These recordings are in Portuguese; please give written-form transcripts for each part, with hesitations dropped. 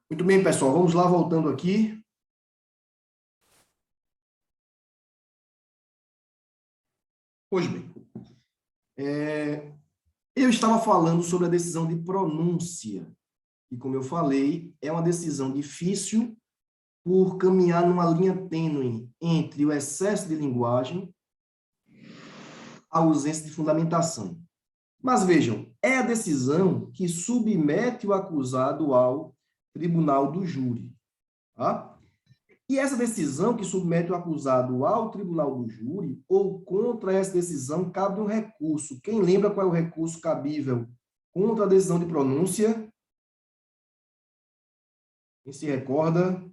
Muito bem, pessoal, vamos lá, voltando aqui. Pois bem, eu estava falando sobre a decisão de pronúncia, e como eu falei, é uma decisão difícil por caminhar numa linha tênue entre o excesso de linguagem e a ausência de fundamentação. Mas vejam, é a decisão que submete o acusado ao tribunal do júri. Tá? E essa decisão que submete o acusado ao tribunal do júri, ou contra essa decisão, cabe um recurso. Quem lembra qual é o recurso cabível contra a decisão de pronúncia? Quem se recorda?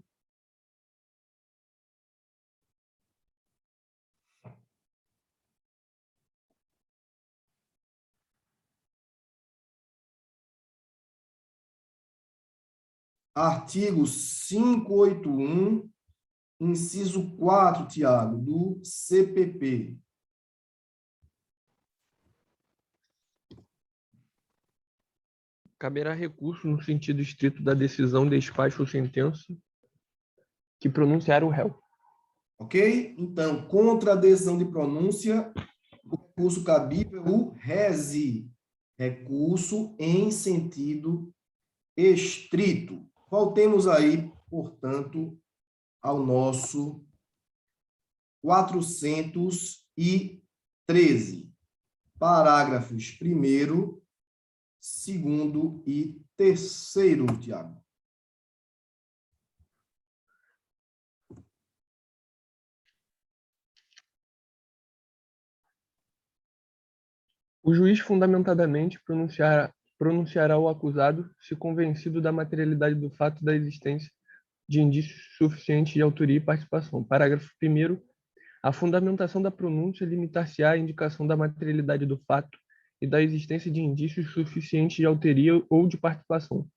Artigo 581, inciso 4, Tiago, do CPP. Caberá recurso no sentido estrito da decisão, despacho ou sentença que pronunciar o réu. Ok? Então, contra a decisão de pronúncia, o recurso cabível é o resi, recurso em sentido estrito. Voltemos aí, portanto, ao nosso 413, parágrafos 1º, 2º e 3º, Tiago. O juiz fundamentadamente pronunciará o acusado se convencido da materialidade do fato da existência de indícios suficientes de autoria e participação. Parágrafo 1º. A fundamentação da pronúncia limitar-se-á à indicação da materialidade do fato e da existência de indícios suficientes de autoria ou de participação,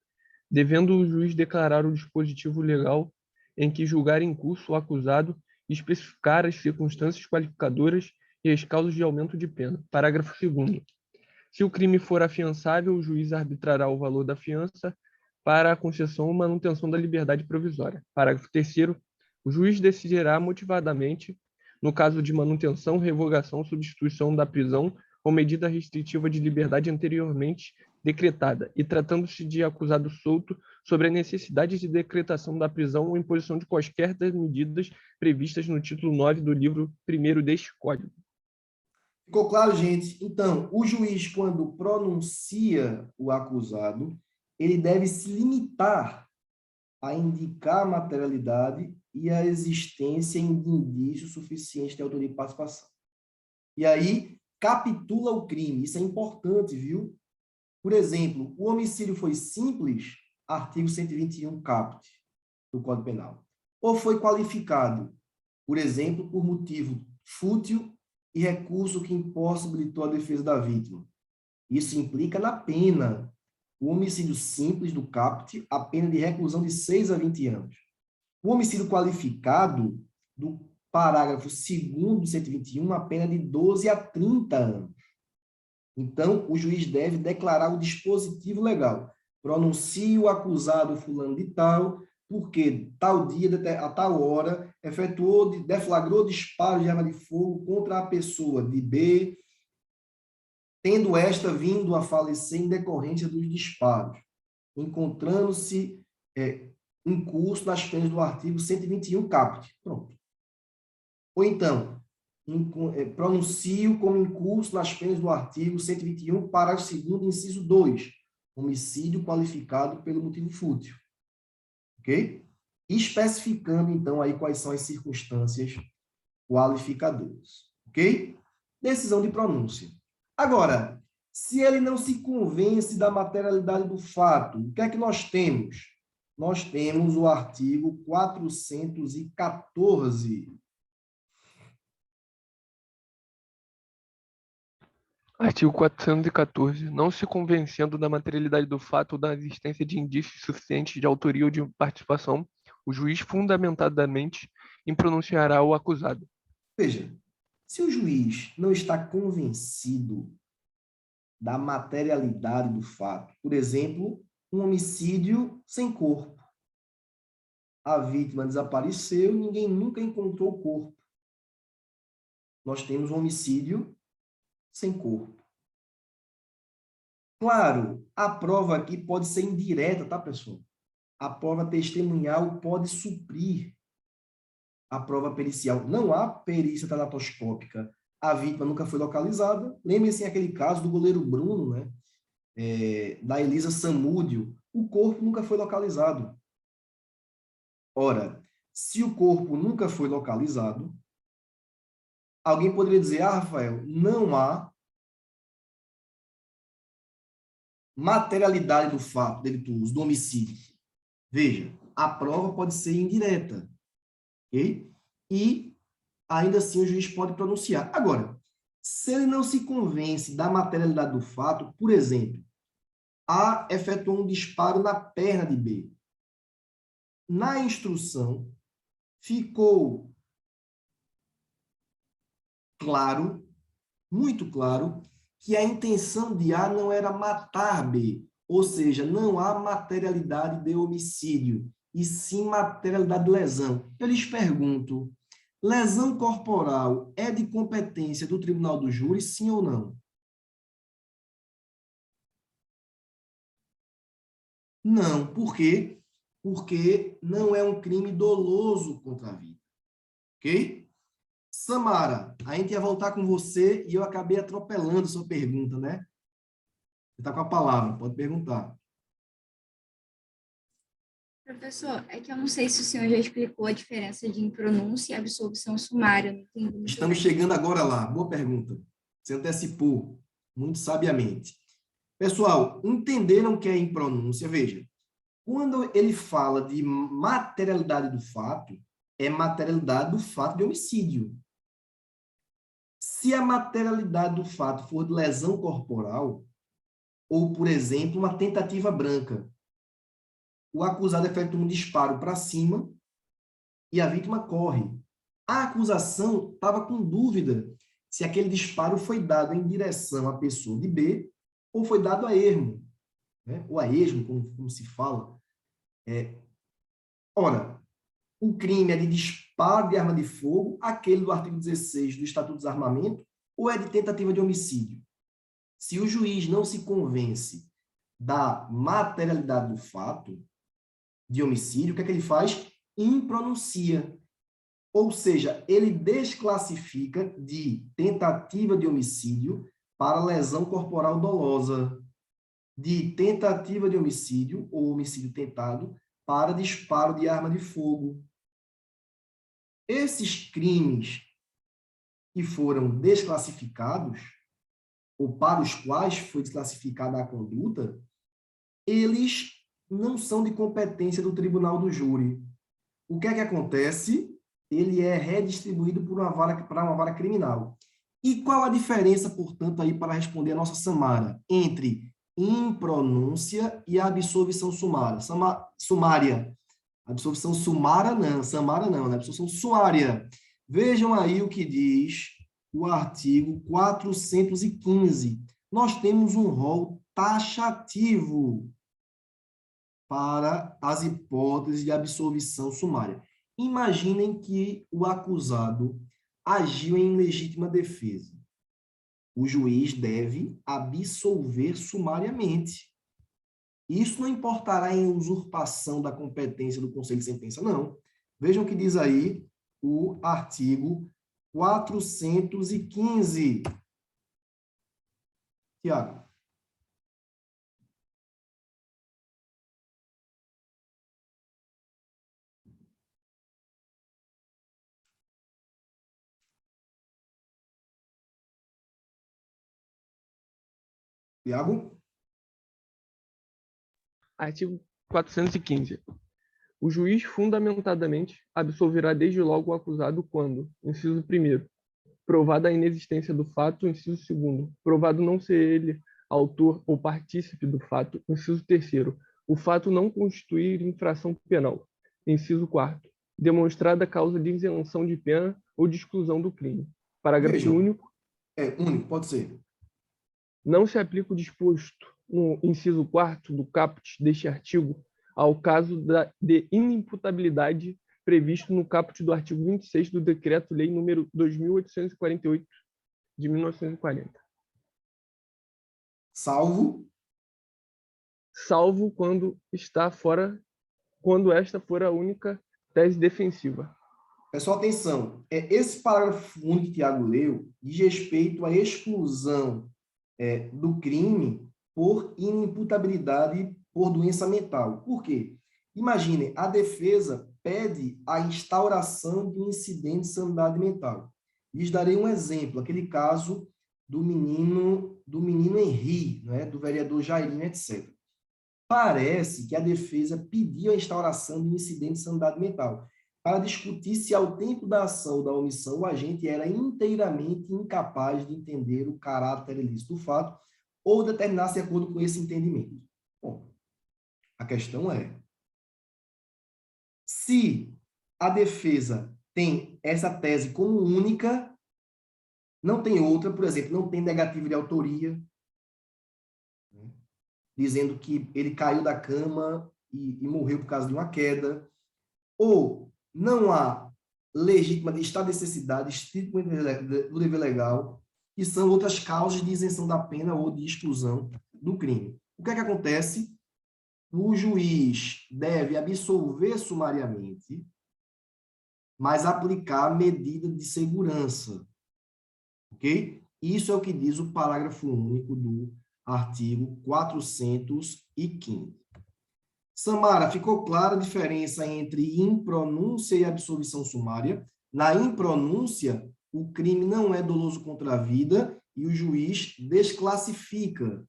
devendo o juiz declarar o dispositivo legal em que julgar em curso o acusado e especificar as circunstâncias qualificadoras e as causas de aumento de pena. Parágrafo 2º. Se o crime for afiançável, o juiz arbitrará o valor da fiança para a concessão ou manutenção da liberdade provisória. Parágrafo 3º. O juiz decidirá motivadamente, no caso de manutenção, revogação, substituição da prisão ou medida restritiva de liberdade anteriormente decretada, e tratando-se de acusado solto, sobre a necessidade de decretação da prisão ou imposição de quaisquer das medidas previstas no título 9 do livro 1º deste Código. Ficou claro, gente? Então, o juiz, quando pronuncia o acusado, ele deve se limitar a indicar a materialidade e a existência de indícios suficientes de autoria e participação. E aí, capitula o crime. Isso é importante, viu? Por exemplo, o homicídio foi simples, artigo 121 caput do Código Penal. Ou foi qualificado, por exemplo, por motivo fútil e recurso que impossibilitou a defesa da vítima. Isso implica na pena. O homicídio simples do caput, a pena de reclusão de 6 a 20 anos. O homicídio qualificado, do parágrafo 2º do 121, a pena de 12 a 30 anos. Então, o juiz deve declarar o dispositivo legal. Pronuncie o acusado fulano de tal, porque tal dia, a tal hora, deflagrou disparo de arma de fogo contra a pessoa de B, tendo esta vindo a falecer em decorrência dos disparos, encontrando-se em curso nas penas do artigo 121 caput. Pronto. Ou então, pronuncio como em curso nas penas do artigo 121, parágrafo 2º, inciso 2, homicídio qualificado pelo motivo fútil. Ok? Especificando, então, aí quais são as circunstâncias qualificadoras. Ok? Decisão de pronúncia. Agora, se ele não se convence da materialidade do fato, o que é que nós temos? Nós temos o artigo 414. Artigo 414. Não se convencendo da materialidade do fato ou da existência de indícios suficientes de autoria ou de participação, o juiz fundamentadamente impronunciará o acusado. Veja, se o juiz não está convencido da materialidade do fato, por exemplo, um homicídio sem corpo. A vítima desapareceu, ninguém nunca encontrou o corpo. Nós temos um homicídio sem corpo. Claro, a prova aqui pode ser indireta, tá, pessoal? A prova testemunhal pode suprir a prova pericial. Não há perícia tanatoscópica. A vítima nunca foi localizada. Lembre-se aquele caso do goleiro Bruno, né? Da Elisa Samúdio. O corpo nunca foi localizado. Ora, se o corpo nunca foi localizado, alguém poderia dizer, Rafael, não há materialidade do fato delituoso, do homicídio. Veja, a prova pode ser indireta, ok? E, ainda assim, o juiz pode pronunciar. Agora, se ele não se convence da materialidade do fato, por exemplo, A efetuou um disparo na perna de B. Na instrução, ficou claro, muito claro, que a intenção de A não era matar B, ou seja, não há materialidade de homicídio, e sim materialidade de lesão. Eu lhes pergunto, lesão corporal é de competência do tribunal do júri, sim ou não? Não. Por quê? Porque não é um crime doloso contra a vida. Ok? Samara, a gente ia voltar com você e eu acabei atropelando sua pergunta, né? Você está com a palavra, pode perguntar. Professor, é que eu não sei se o senhor já explicou a diferença de impronúncia e absolvição sumária, não entendi muito Estamos bem. chegando agora lá. Boa pergunta. Você antecipou muito sabiamente. Pessoal, entenderam o que é impronúncia? Veja, quando ele fala de materialidade do fato, é materialidade do fato de homicídio. Se a materialidade do fato for de lesão corporal, ou, por exemplo, uma tentativa branca, o acusado efetua um disparo para cima e a vítima corre. A acusação estava com dúvida se aquele disparo foi dado em direção à pessoa de B ou foi dado a ermo, né? Ou a esmo, como se fala. Ora, o crime é de disparo de arma de fogo, aquele do artigo 16 do Estatuto do Desarmamento, ou é de tentativa de homicídio? Se o juiz não se convence da materialidade do fato de homicídio, o que é que ele faz? Impronuncia. Ou seja, ele desclassifica de tentativa de homicídio para lesão corporal dolosa, de tentativa de homicídio ou homicídio tentado para disparo de arma de fogo. Esses crimes que foram desclassificados, ou para os quais foi desclassificada a conduta, eles não são de competência do tribunal do júri. O que é que acontece? Ele é redistribuído para uma vara criminal. E qual a diferença, portanto, aí para responder a nossa Samara, entre impronúncia e absolvição sumária? Sumária. Absolvição sumária não, Samara não, né? Absolvição sumária. Vejam aí o que diz o artigo 415. Nós temos um rol taxativo para as hipóteses de absolvição sumária. Imaginem que o acusado agiu em legítima defesa. O juiz deve absolver sumariamente. Isso não importará em usurpação da competência do Conselho de Sentença, não. Vejam o que diz aí o artigo 415. Tiago. Tiago? Artigo 415. O juiz fundamentadamente absolverá desde logo o acusado quando, inciso 1º, provada a inexistência do fato, inciso 2º, provado não ser ele autor ou partícipe do fato, inciso 3º, o fato não constituir infração penal, inciso 4º, demonstrada a causa de isenção de pena ou de exclusão do crime. Parágrafo Vejam, único. único, pode ser. Não se aplica o disposto no inciso 4º do caput deste artigo ao caso de inimputabilidade previsto no caput do artigo 26 do Decreto-Lei nº 2.848, de 1940. Salvo quando esta for a única tese defensiva. Pessoal, atenção. Esse parágrafo único que Tiago leu diz respeito à exclusão do crime por inimputabilidade por doença mental. Por quê? Imagine, a defesa pede a instauração de um incidente de sanidade mental. Lhes darei um exemplo, aquele caso do menino Henri, né, do vereador Jairinho, etc. Parece que a defesa pediu a instauração de um incidente de sanidade mental para discutir se, ao tempo da ação ou da omissão, o agente era inteiramente incapaz de entender o caráter ilícito do fato ou determinar-se de acordo com esse entendimento. Bom, a questão é, se a defesa tem essa tese como única, não tem outra, por exemplo, não tem negativa de autoria, né, dizendo que ele caiu da cama e morreu por causa de uma queda, ou não há legítima de estado de necessidade, estrito do dever legal, que são outras causas de isenção da pena ou de exclusão do crime. O que é que acontece? O juiz deve absolver sumariamente, mas aplicar medida de segurança. Ok? Isso é o que diz o parágrafo único do artigo 415. Samara, ficou clara a diferença entre impronúncia e absolvição sumária? Na impronúncia, o crime não é doloso contra a vida e o juiz desclassifica.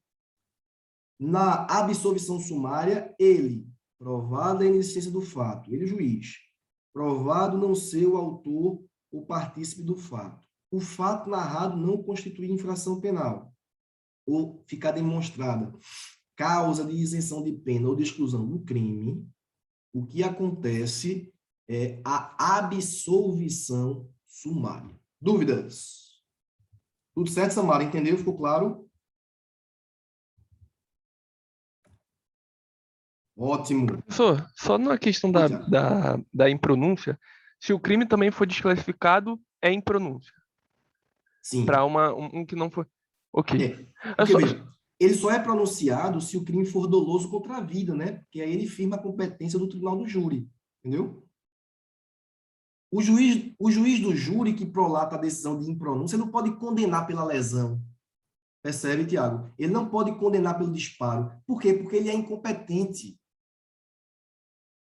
Na absolvição sumária, ele, provada a inexistência do fato, ele, o juiz, provado não ser o autor ou partícipe do fato. O fato narrado não constitui infração penal, ou ficar demonstrada causa de isenção de pena ou de exclusão do crime, o que acontece é a absolvição sumária. Dúvidas? Tudo certo, Samara? Entendeu? Ficou claro? Ótimo. Professor, só na questão da impronúncia, se o crime também for desclassificado, é impronúncia. Sim. Para um que não for... Ok. Porque, veja, ele só é pronunciado se o crime for doloso contra a vida, né? Porque aí ele firma a competência do tribunal do júri, entendeu? O juiz do júri que prolata a decisão de impronúncia não pode condenar pela lesão. Percebe, Tiago? Ele não pode condenar pelo disparo. Por quê? Porque ele é incompetente.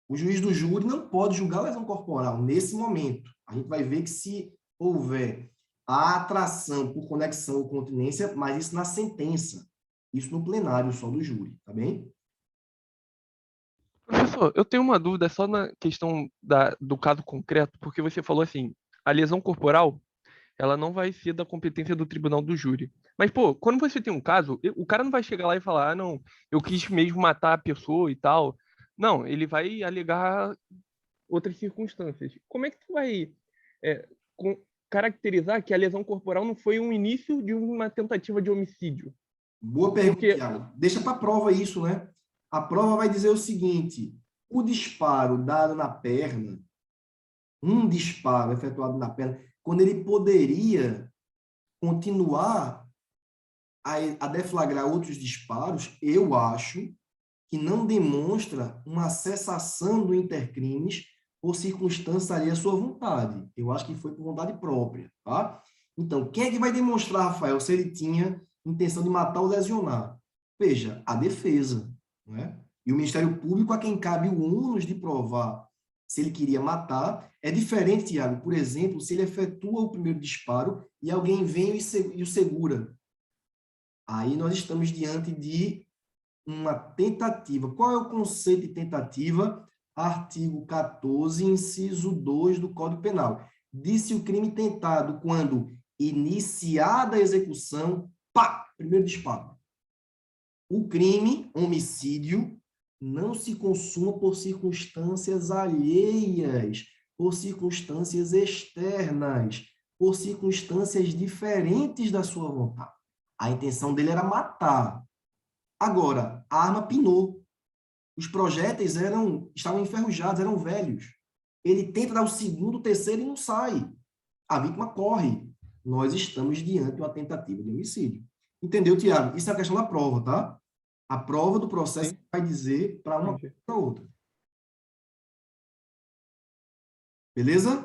O juiz do júri não pode julgar a lesão corporal nesse momento. A gente vai ver que se houver a atração por conexão ou continência, mas isso na sentença. Isso no plenário só do júri, tá bem? Professor, eu tenho uma dúvida só na questão do caso concreto, porque você falou assim, a lesão corporal, ela não vai ser da competência do tribunal do júri. Mas, pô, quando você tem um caso, o cara não vai chegar lá e falar, ah, não, eu quis mesmo matar a pessoa e tal. Não, ele vai alegar outras circunstâncias. Como é que tu vai caracterizar que a lesão corporal não foi um início de uma tentativa de homicídio? Boa pergunta, Thiago. Deixa para a prova isso, né? A prova vai dizer o seguinte, o disparo dado na perna, um disparo efetuado na perna, quando ele poderia continuar a deflagrar outros disparos, eu acho que não demonstra uma cessação do intercrimes por circunstância ali à sua vontade. Eu acho que foi por vontade própria, tá? Então, quem é que vai demonstrar, Rafael, se ele tinha intenção de matar ou lesionar? Veja, a defesa, não é? E o Ministério Público, a quem cabe o ônus de provar se ele queria matar, é diferente, Tiago. Por exemplo, se ele efetua o primeiro disparo e alguém vem e o segura. Aí nós estamos diante de uma tentativa. Qual é o conceito de tentativa? Artigo 14, inciso 2 do Código Penal. Disse o crime tentado quando Iniciada a execução, pá, primeiro disparo. O crime, homicídio, não se consuma por circunstâncias alheias, por circunstâncias externas, por circunstâncias diferentes da sua vontade. A intenção dele era matar. Agora, a arma pinou. Os projéteis estavam enferrujados, eram velhos. Ele tenta dar o segundo, o terceiro e não sai. A vítima corre. Nós estamos diante de uma tentativa de homicídio. Entendeu, Tiago? Isso é a questão da prova, tá? A prova do processo Sim. vai dizer para uma Entendi. para outra. Beleza?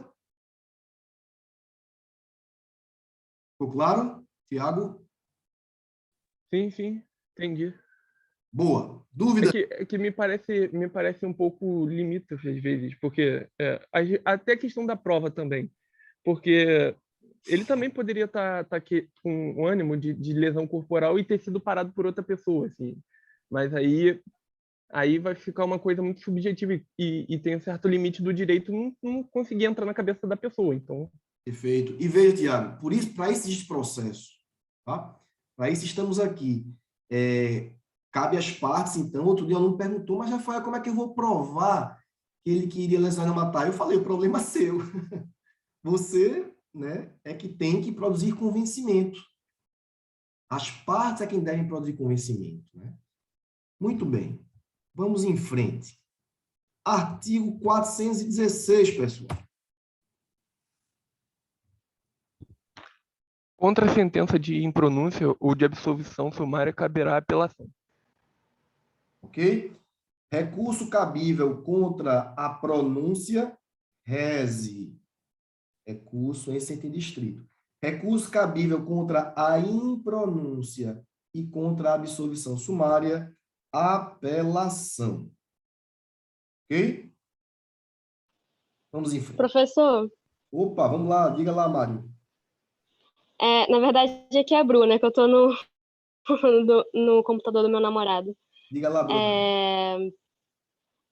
Ficou claro, Tiago? Sim, sim, entendi. Boa. Dúvida? É que me parece um pouco limítrofe às vezes, porque até a questão da prova também, porque ele também poderia estar com um ânimo de lesão corporal e ter sido parado por outra pessoa, assim. Mas aí vai ficar uma coisa muito subjetiva e tem um certo limite do direito não conseguir entrar na cabeça da pessoa, então... Perfeito. E veja, Tiago, por isso, para esse processo, tá? Para isso estamos aqui. Cabe às partes, então, outro dia o aluno perguntou, mas Rafael, como é que eu vou provar que ele queria lesionar e matar? Eu falei, o problema é seu. Você, né, é que tem que produzir convencimento. As partes é quem devem produzir convencimento, né? Muito bem. Vamos em frente. Artigo 416, pessoal. Contra a sentença de impronúncia ou de absolvição sumária caberá apelação. Ok? Recurso cabível contra a pronúncia, reze. Recurso em sentido estrito. Recurso cabível contra a impronúncia e contra a absolvição sumária, apelação. Ok? Vamos em frente. Professor, Opa, vamos lá, diga lá, Mário. na verdade aqui é a Bruna, que eu tô no computador do meu namorado. Diga lá, Bruno.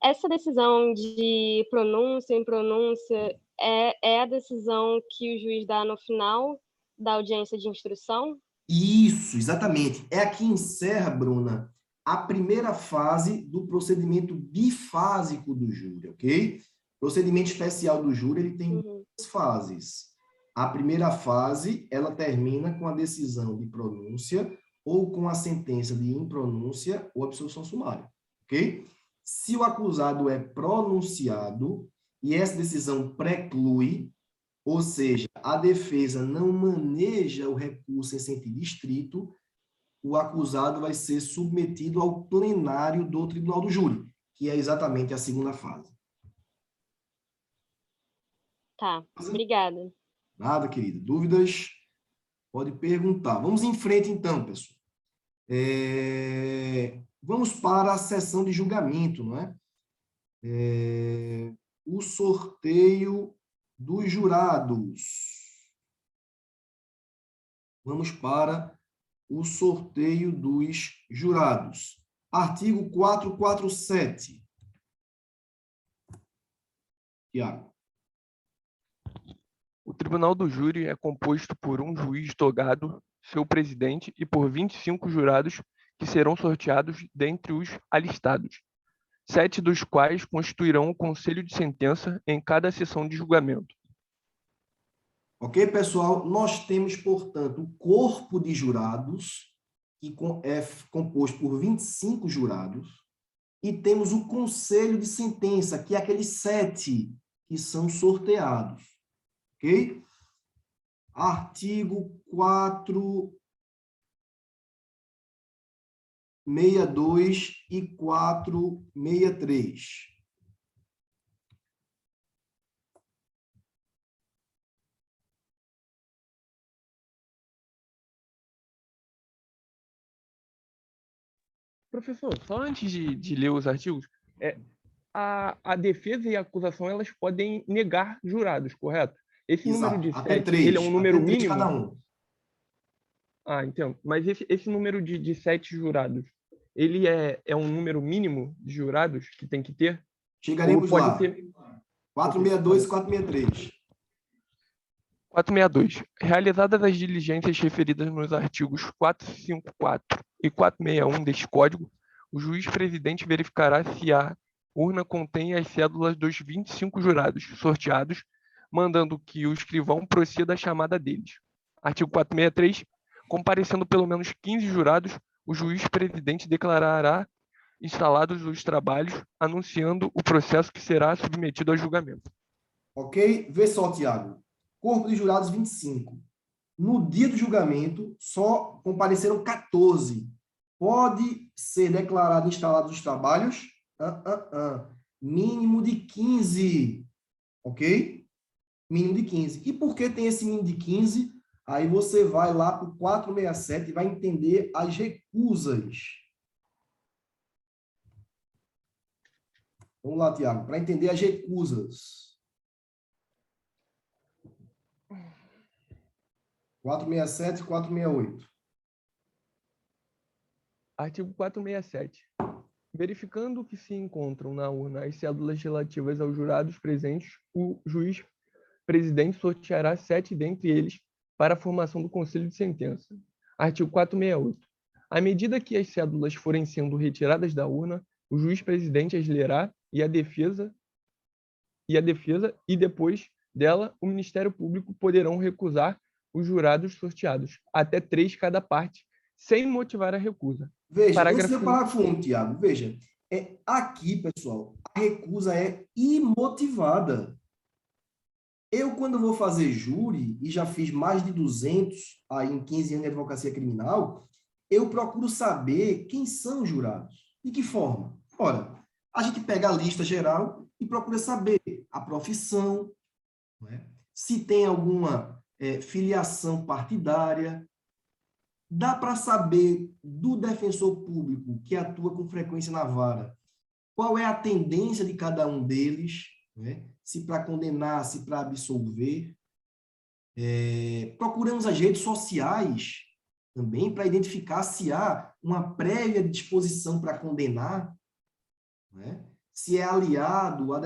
Essa decisão de pronúncia, impronúncia, é a decisão que o juiz dá no final da audiência de instrução? Isso, exatamente. É aqui encerra, Bruna, a primeira fase do procedimento bifásico do júri, ok? O procedimento especial do júri, ele tem duas fases. A primeira fase, ela termina com a decisão de pronúncia ou com a sentença de impronúncia ou absolução sumária, ok? Se o acusado é pronunciado e essa decisão preclui, ou seja, a defesa não maneja o recurso em sentido estrito, o acusado vai ser submetido ao plenário do tribunal do júri, que é exatamente a segunda fase. Tá, obrigada. Nada, querida. Dúvidas? Pode perguntar. Vamos em frente, então, pessoal. Vamos para a sessão de julgamento, não é? O sorteio dos jurados. Vamos para o sorteio dos jurados. Artigo 447. Tiago. O tribunal do júri é composto por um juiz togado, seu presidente, e por 25 jurados que serão sorteados dentre os alistados, 7 dos quais constituirão o conselho de sentença em cada sessão de julgamento. Ok, pessoal? Nós temos, portanto, o corpo de jurados, que é composto por 25 jurados, e temos o conselho de sentença, que é aqueles 7 que são sorteados. Ok? Artigo 462 e 463. Professor, só antes de ler os artigos, a defesa e a acusação elas podem negar jurados, correto? Esse número Exato. de Até 7, ele é 3. um número Até 3 mínimo? cada um. Ah, entendo. Mas esse número de 7 jurados, ele é um número mínimo de jurados que tem que ter? Chegaremos Ou pode lá. ter... 462 e 463. 462. Realizadas as diligências referidas nos artigos 454 e 461 deste Código, o juiz-presidente verificará se a urna contém as cédulas dos 25 jurados sorteados, mandando que o escrivão proceda à chamada deles. Artigo 463. Comparecendo pelo menos 15 jurados, o juiz-presidente declarará instalados os trabalhos, anunciando o processo que será submetido a julgamento. Ok? Vê só, Tiago. Corpo de jurados, 25. No dia do julgamento, só compareceram 14. Pode ser declarado instalados os trabalhos? Mínimo de 15. Ok? Mínimo de 15. E por que tem esse mínimo de 15? Aí você vai lá para o 467 e vai entender as recusas. Vamos lá, Tiago, para entender as recusas. 467 e 468. Artigo 467. Verificando que se encontram na urna as cédulas relativas aos jurados presentes, o juiz-presidente sorteará 7 dentre eles para a formação do conselho de sentença. Artigo 468. À medida que as cédulas forem sendo retiradas da urna, o juiz-presidente as lerá e depois dela, o Ministério Público poderão recusar os jurados sorteados, até 3 cada parte, sem motivar a recusa. Veja, esse é o parágrafo 1, Tiago. Veja, aqui, pessoal, a recusa é imotivada. Eu, quando vou fazer júri, e já fiz mais de 200 aí em 15 anos de advocacia criminal, eu procuro saber quem são os jurados. De que forma? Ora, a gente pega a lista geral e procura saber a profissão, não é? Se tem alguma filiação partidária. Dá para saber do defensor público que atua com frequência na vara qual é a tendência de cada um deles, né? Se para condenar, se para absolver. Procuramos as redes sociais também para identificar se há uma prévia disposição para condenar, né? Se é aliado a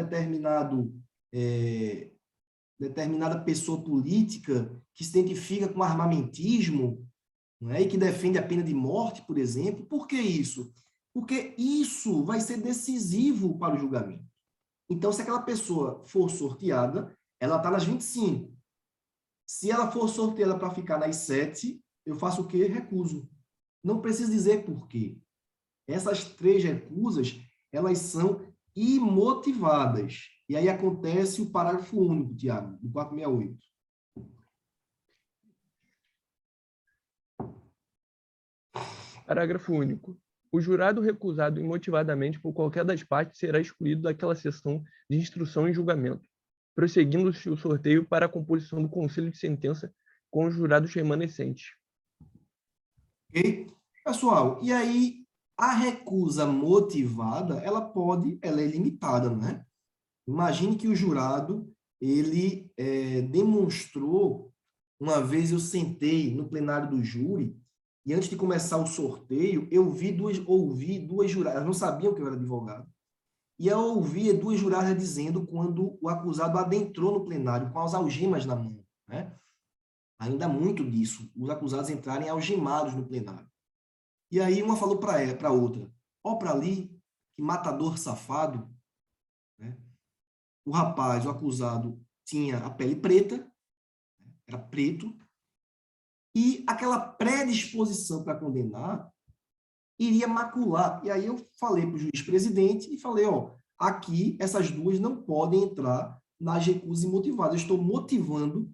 determinada pessoa política que se identifica com armamentismo, não é? E que defende a pena de morte, por exemplo. Por que isso? Porque isso vai ser decisivo para o julgamento. Então, se aquela pessoa for sorteada, ela está nas 25. Se ela for sorteada para ficar nas 7, eu faço o quê? Recuso. Não preciso dizer por quê. Essas 3 recusas, elas são imotivadas. E aí acontece o parágrafo único, Tiago, do 468. Parágrafo único. O jurado recusado imotivadamente por qualquer das partes será excluído daquela sessão de instrução e julgamento, prosseguindo-se o sorteio para a composição do conselho de sentença com os jurados remanescentes. Ok? Pessoal, e aí a recusa motivada, ela é ilimitada, não é? Imagine que o jurado, ele demonstrou, uma vez eu sentei no plenário do júri, e antes de começar o sorteio, eu ouvi duas juradas, elas não sabiam que eu era advogado, e eu ouvi 2 juradas dizendo quando o acusado adentrou no plenário com as algemas na mão, né? Ainda há muito disso, os acusados entrarem algemados no plenário. E aí uma falou para a outra, ó para ali, que matador safado, né? O rapaz, o acusado, tinha a pele preta, era preto, e aquela predisposição para condenar iria macular. E aí eu falei para o juiz-presidente e falei, ó, aqui essas 2 não podem entrar nas recusas imotivadas. Eu estou motivando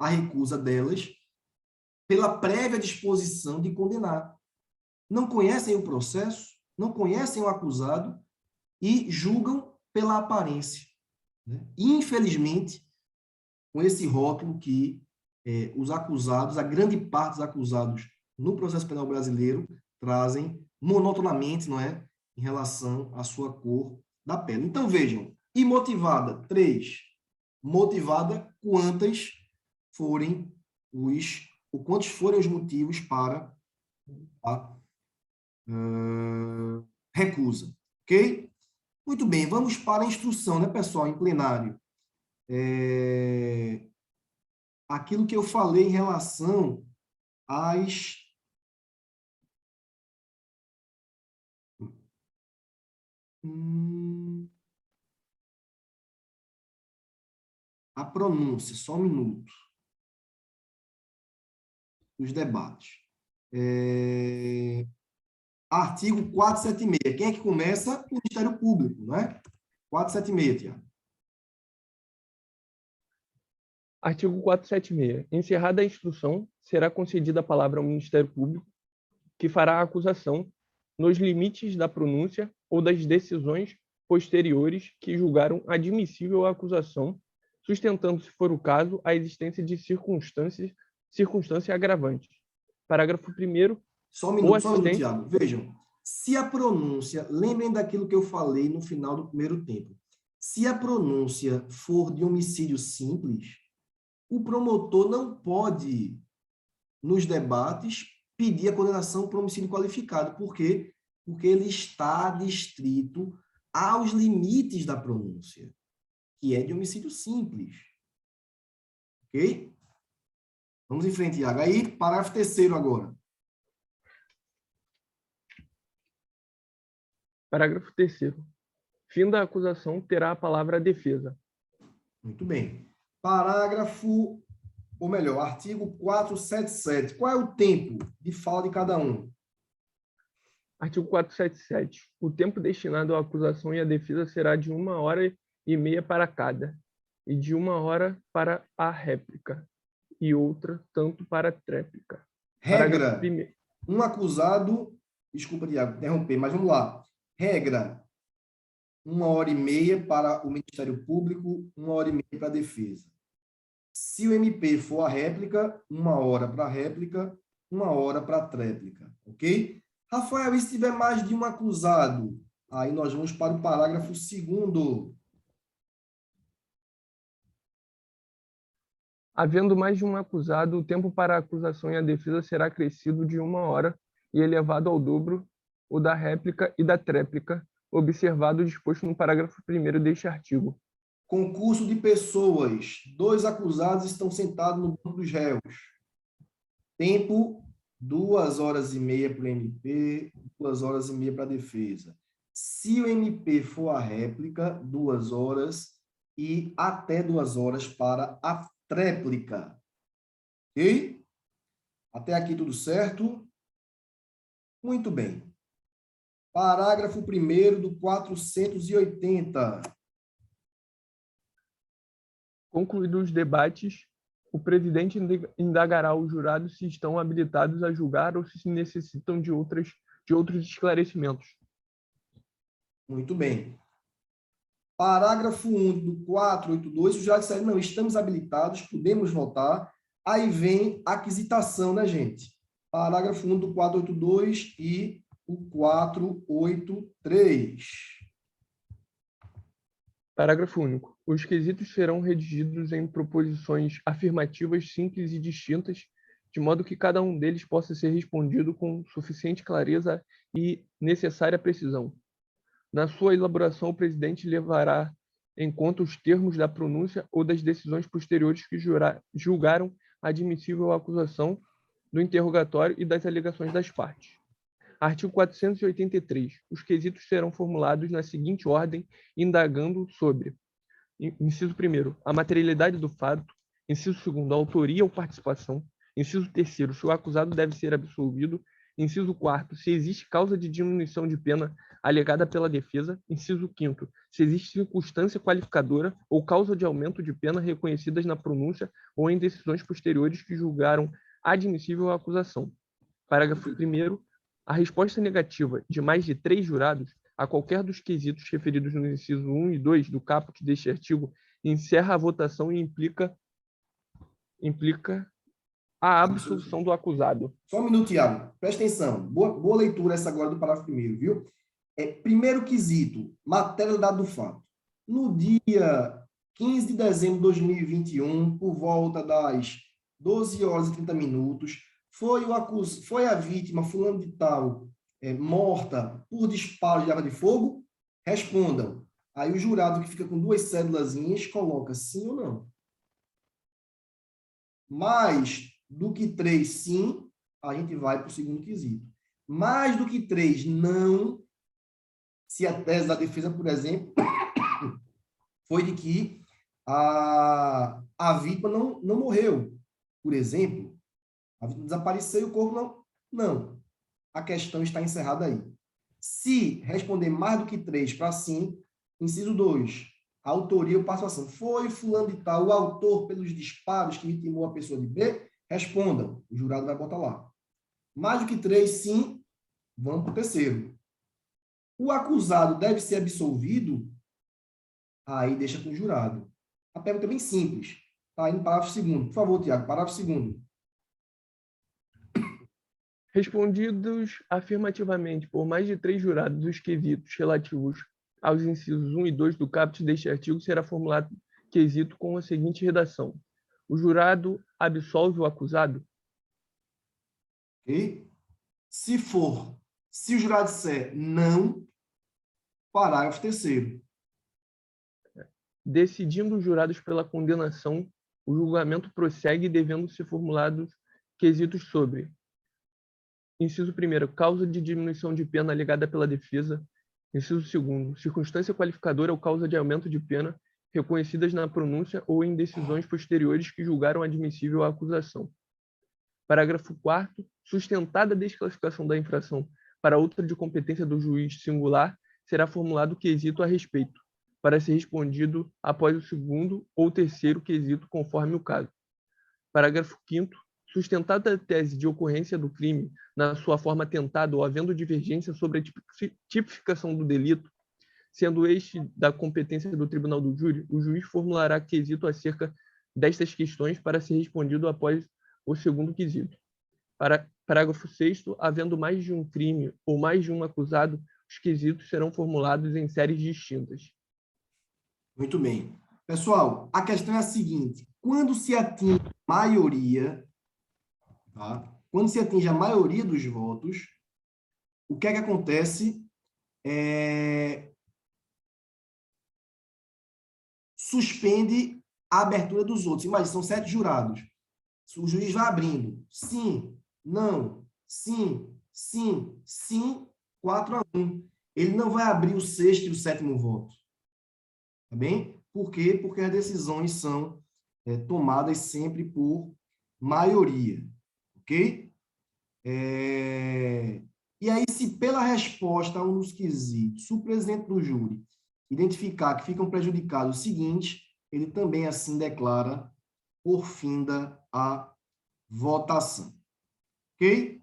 a recusa delas pela prévia disposição de condenar. Não conhecem o processo, não conhecem o acusado e julgam pela aparência, né? Infelizmente, com esse rótulo que os acusados, a grande parte dos acusados no processo penal brasileiro, trazem monotonamente, não é? Em relação à sua cor da pele. Então, vejam, imotivada, 3. Motivada, quantos forem os motivos para a recusa. Ok? Muito bem, vamos para a instrução, né, pessoal, em plenário. aquilo que eu falei em relação às... a pronúncia, só um minuto. Os debates. Artigo 476. Quem é que começa? O Ministério Público, não é? 476, Tiago. Artigo 476. Encerrada a instrução, será concedida a palavra ao Ministério Público, que fará a acusação nos limites da pronúncia ou das decisões posteriores que julgaram admissível a acusação, sustentando, se for o caso, a existência de circunstância agravante. Parágrafo 1º. Só um minuto, Tiago. Vejam, se a pronúncia, lembrem daquilo que eu falei no final do primeiro tempo, se a pronúncia for de homicídio simples, o promotor não pode, nos debates, pedir a condenação por homicídio qualificado. Por quê? Porque ele está adstrito aos limites da pronúncia, que é de homicídio simples. Ok? Vamos em frente, Iago. Aí, parágrafo 3º agora. Parágrafo 3º. Fim da acusação, terá a palavra a defesa. Muito bem. Parágrafo, ou melhor, artigo 477. Qual é o tempo de fala de cada um? Artigo 477. O tempo destinado à acusação e à defesa será de 1h30 para cada, e de 1 hora para a réplica, e outra tanto para a tréplica. Regra. Um acusado... Desculpa, Tiago, interromper, mas vamos lá. Regra. 1h30 para o Ministério Público, 1h30 para a defesa. Se o MP for a réplica, 1 hora para a réplica, 1 hora para a tréplica. Ok? Rafael, e se tiver mais de um acusado? Aí nós vamos para o parágrafo 2º. Havendo mais de um acusado, o tempo para a acusação e a defesa será acrescido de 1 hora e elevado ao dobro o da réplica e da tréplica, observado o disposto no parágrafo 1º deste artigo. Concurso de pessoas. 2 acusados estão sentados no banco dos réus. Tempo, 2h30 para o MP, 2h30 para a defesa. Se o MP for a réplica, 2 horas e até 2 horas para a tréplica. Ok? Até aqui tudo certo? Muito bem. Parágrafo 1º do 480. Concluídos os debates, o presidente indagará os jurados se estão habilitados a julgar ou se necessitam de outros esclarecimentos. Muito bem. Parágrafo 1 do 482, os jurados disseram, não, estamos habilitados, podemos votar. Aí vem a aquisitação, né, gente? Parágrafo 1 do 482 e o 483. Parágrafo único. Os quesitos serão redigidos em proposições afirmativas simples e distintas, de modo que cada um deles possa ser respondido com suficiente clareza e necessária precisão. Na sua elaboração, o presidente levará em conta os termos da pronúncia ou das decisões posteriores que julgaram admissível a acusação do interrogatório e das alegações das partes. Artigo 483. Os quesitos serão formulados na seguinte ordem, indagando sobre: inciso 1º, a materialidade do fato; inciso 2º, a autoria ou participação; inciso 3º, se o acusado deve ser absolvido; inciso 4º, se existe causa de diminuição de pena alegada pela defesa; inciso 5º, se existe circunstância qualificadora ou causa de aumento de pena reconhecidas na pronúncia ou em decisões posteriores que julgaram admissível a acusação. Parágrafo 1º. A resposta negativa de mais de 3 jurados a qualquer dos quesitos referidos no inciso 1 e 2 do caput deste artigo encerra a votação e implica a absolução do acusado. Só um minuto, Tiago. Presta atenção. Boa leitura essa agora do parágrafo 1º, viu? Primeiro quesito, materialidade do fato. No dia 15 de dezembro de 2021, por volta das 12h30, foi a vítima, fulano de tal, morta por disparo de arma de fogo? Respondam. Aí o jurado que fica com 2 cédulazinhas coloca sim ou não. Mais do que 3, sim, a gente vai para o segundo quesito. Mais do que 3, não, se a tese da defesa, por exemplo, foi de que a vítima não morreu, por exemplo. A vítima desapareceu e o corpo não. Não. A questão está encerrada aí. Se responder mais do que 3 para sim, inciso 2, a autoria ou participação. Foi fulano de tal o autor pelos disparos que vitimou a pessoa de B? Respondam. O jurado vai botar lá. Mais do que 3, sim, vamos para o terceiro. O acusado deve ser absolvido? Aí deixa com o jurado. A pergunta é bem simples. Está aí no parágrafo 2º. Por favor, Tiago, parágrafo 2º. Respondidos afirmativamente por mais de 3 jurados os quesitos relativos aos incisos 1 e 2 do caput deste artigo, será formulado quesito com a seguinte redação. O jurado absolve o acusado? Ok? Se o jurado disser não, parágrafo 3º. Decidindo os jurados pela condenação, o julgamento prossegue devendo ser formulados quesitos sobre: inciso 1º, causa de diminuição de pena alegada pela defesa. Inciso 2º, circunstância qualificadora ou causa de aumento de pena reconhecidas na pronúncia ou em decisões posteriores que julgaram admissível a acusação. Parágrafo 4º, sustentada a desclassificação da infração para outra de competência do juiz singular, será formulado quesito a respeito, para ser respondido após o segundo ou terceiro quesito, conforme o caso. Parágrafo 5º, sustentada a tese de ocorrência do crime na sua forma tentada ou havendo divergência sobre a tipificação do delito, sendo este da competência do tribunal do júri, o juiz formulará quesito acerca destas questões para ser respondido após o segundo quesito. Parágrafo 6º, havendo mais de um crime ou mais de um acusado, os quesitos serão formulados em séries distintas. Muito bem. Pessoal, a questão é a seguinte. Quando se atinge a maioria, tá? Quando se atinge a maioria dos votos, o que é que acontece? Suspende a abertura dos outros. Imagina, são 7 jurados. O juiz vai abrindo. Sim, não, sim, sim, sim, 4-1. Ele não vai abrir o 6º e o 7º voto. Tá bem? Por quê? Porque as decisões são tomadas sempre por maioria. Ok? E aí, se pela resposta a um dos quesitos, o presidente do júri identificar que ficam prejudicados os seguintes, ele também assim declara por finda a votação. Ok?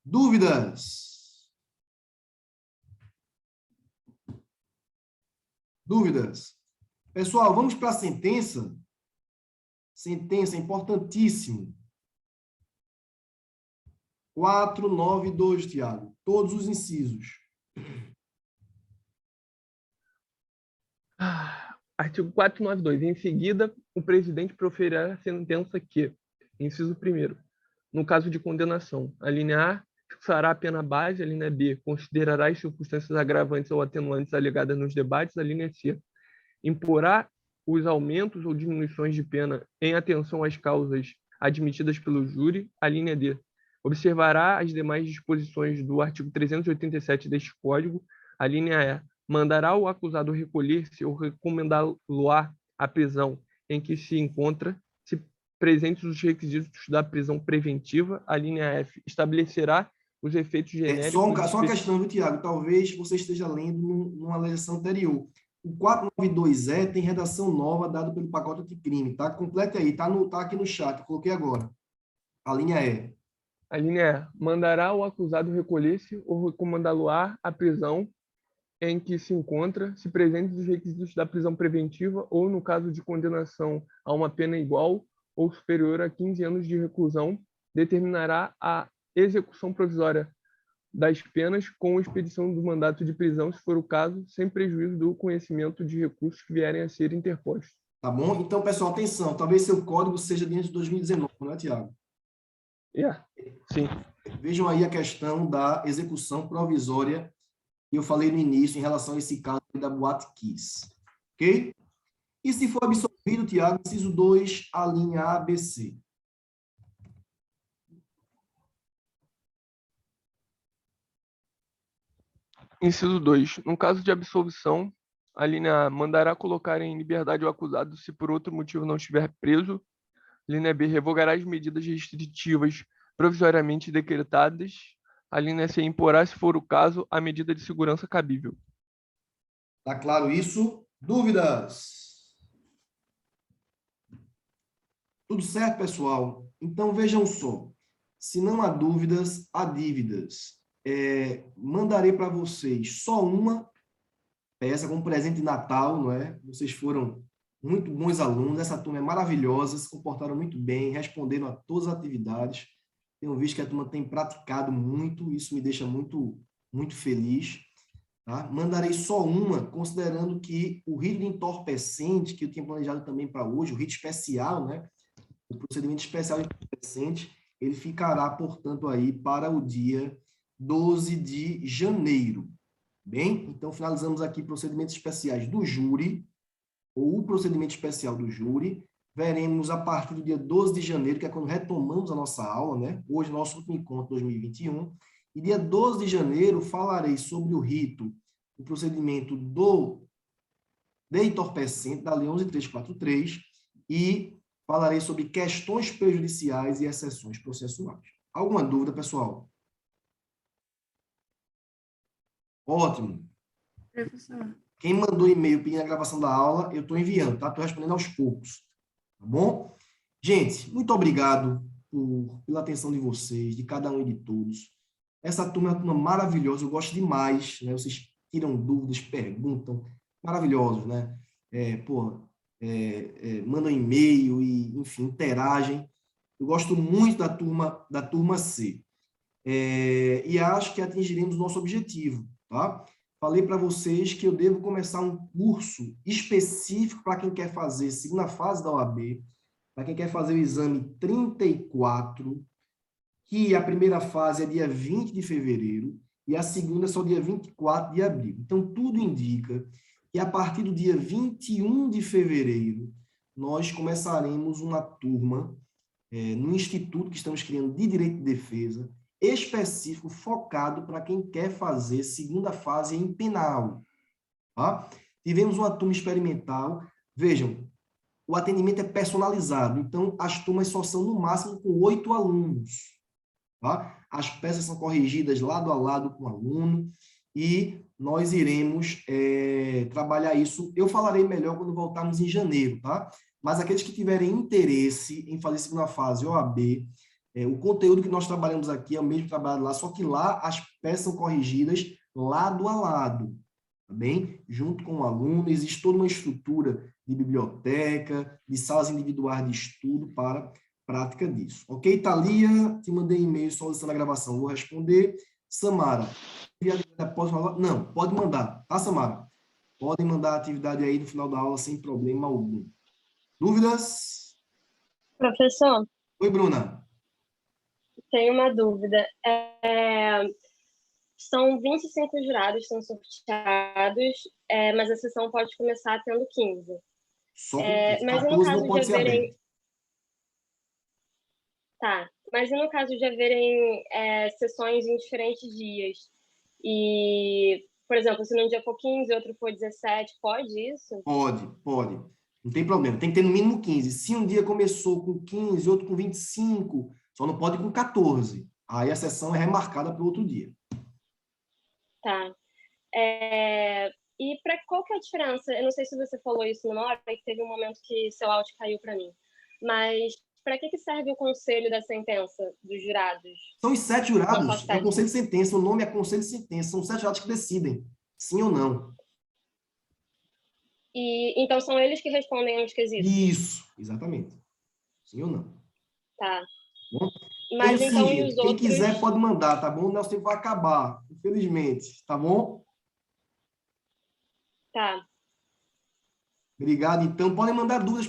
Dúvidas? Dúvidas? Pessoal, vamos para a sentença. Sentença importantíssimo. 492, Tiago. Todos os incisos. Artigo 492. Em seguida, o presidente proferirá a sentença que, inciso 1º, no caso de condenação, a linha A fixará a pena base, a linha B considerará as circunstâncias agravantes ou atenuantes alegadas nos debates, a linha C imporá os aumentos ou diminuições de pena em atenção às causas admitidas pelo júri, a linha D observará as demais disposições do artigo 387 deste Código, a linha E mandará o acusado recolher-se ou recomendá-lo-á à prisão em que se encontra, se presentes os requisitos da prisão preventiva, a linha F estabelecerá os efeitos genéricos... Só uma questão, viu, Tiago? Talvez você esteja lendo numa legislação anterior. O 492E tem redação nova dada pelo pacote anticrime, tá? Complete aí, tá aqui no chat, coloquei agora. A linha E. A linha E mandará o acusado recolher-se ou recomendá-lo-á à prisão em que se encontra, se presentes os requisitos da prisão preventiva ou, no caso de condenação a uma pena igual ou superior a 15 anos de reclusão, determinará a execução provisória das penas com expedição do mandato de prisão, se for o caso, sem prejuízo do conhecimento de recursos que vierem a ser interpostos. Tá bom? Então, pessoal, atenção. Talvez seu código seja dentro de 2019, não é, Tiago? Sim. Vejam aí a questão da execução provisória que eu falei no início em relação a esse caso da Boate Kiss. Ok? E se for absolvido, Tiago, inciso 2, a linha ABC. Inciso 2. No caso de absolvição, a linha A mandará colocar em liberdade o acusado se por outro motivo não estiver preso. Linha B revogará as medidas restritivas provisoriamente decretadas. A linha C imporá, se for o caso, a medida de segurança cabível. Tá claro isso? Dúvidas? Tudo certo, pessoal? Então, vejam só. Se não há dúvidas, há dívidas. Mandarei para vocês só uma peça como presente de Natal, não é? Vocês foram muito bons alunos, essa turma é maravilhosa, se comportaram muito bem, responderam a todas as atividades. Tenho visto que a turma tem praticado muito, isso me deixa muito, muito feliz. Tá? Mandarei só uma, considerando que o rito de entorpecente, que eu tinha planejado também para hoje, o rito especial, né? O procedimento especial entorpecente, ele ficará, portanto, aí para o dia 12 de janeiro. Bem, então finalizamos aqui procedimentos especiais do júri, ou o procedimento especial do júri. Veremos a partir do dia 12 de janeiro, que é quando retomamos a nossa aula, né? Hoje, nosso último encontro 2021. E dia 12 de janeiro falarei sobre o rito, o procedimento de entorpecente, da Lei 11.343, e falarei sobre questões prejudiciais e exceções processuais. Alguma dúvida, pessoal? Ótimo. Professor. Quem mandou e-mail pedindo a gravação da aula, eu estou enviando, tá? Estou respondendo aos poucos, tá bom? Gente, muito obrigado pela atenção de vocês, de cada um e de todos. Essa turma é uma turma maravilhosa, eu gosto demais, né? Vocês tiram dúvidas, perguntam, maravilhosos, né? Mandam e-mail e, enfim, interagem. Eu gosto muito da turma C. E acho que atingiremos nosso objetivo, tá? Falei para vocês que eu devo começar um curso específico para quem quer fazer segunda fase da OAB, para quem quer fazer o exame 34, que a primeira fase é dia 20 de fevereiro e a segunda é só dia 24 de abril. Então, tudo indica que a partir do dia 21 de fevereiro, nós começaremos uma turma no instituto que estamos criando de Direito de Defesa, específico, focado para quem quer fazer segunda fase em penal. Tá? Tivemos uma turma experimental. Vejam, o atendimento é personalizado, então as turmas só são no máximo com 8 alunos. Tá? As peças são corrigidas lado a lado com o aluno e nós iremos trabalhar isso. Eu falarei melhor quando voltarmos em janeiro, tá? Mas aqueles que tiverem interesse em fazer segunda fase OAB, o conteúdo que nós trabalhamos aqui é o mesmo trabalho lá, só que lá as peças são corrigidas lado a lado, tá bem? Junto com o aluno, existe toda uma estrutura de biblioteca, de salas individuais de estudo para prática disso. Ok, Thalia? Te mandei e-mail solicitando a gravação, vou responder. Samara, não, pode mandar, tá, Samara? Podem mandar a atividade aí no final da aula sem problema algum. Dúvidas? Professor, Oi, Bruna. tenho uma dúvida. São 25 jurados que são sorteados, mas a sessão pode começar tendo 15. Só com 15. Mas no 14 caso não pode de ser haverem... aberto. Tá, mas e no caso de haverem sessões em diferentes dias? E, por exemplo, se num dia for 15 outro for 17, pode isso? Pode. Não tem problema. Tem que ter no mínimo 15. Se um dia começou com 15, outro com 25, só não pode com 14. Aí a sessão é remarcada para o outro dia. Tá. E para qual que é a diferença? Eu não sei se você falou isso numa hora, que teve um momento que seu áudio caiu para mim. Mas para que serve o conselho da sentença dos jurados? São os 7 São só jurados. É o 7. conselho de sentença. O nome é conselho de sentença. São 7 jurados que decidem, sim ou não. E então são eles que respondem aos quesitos? Isso, exatamente. Sim ou não. Tá. Bom? Mas Sim, então, e gente. os Quem outros? quiser pode mandar, tá bom? O nosso tempo vai acabar, infelizmente. Tá bom? Tá. Obrigado. Então, podem mandar dúvidas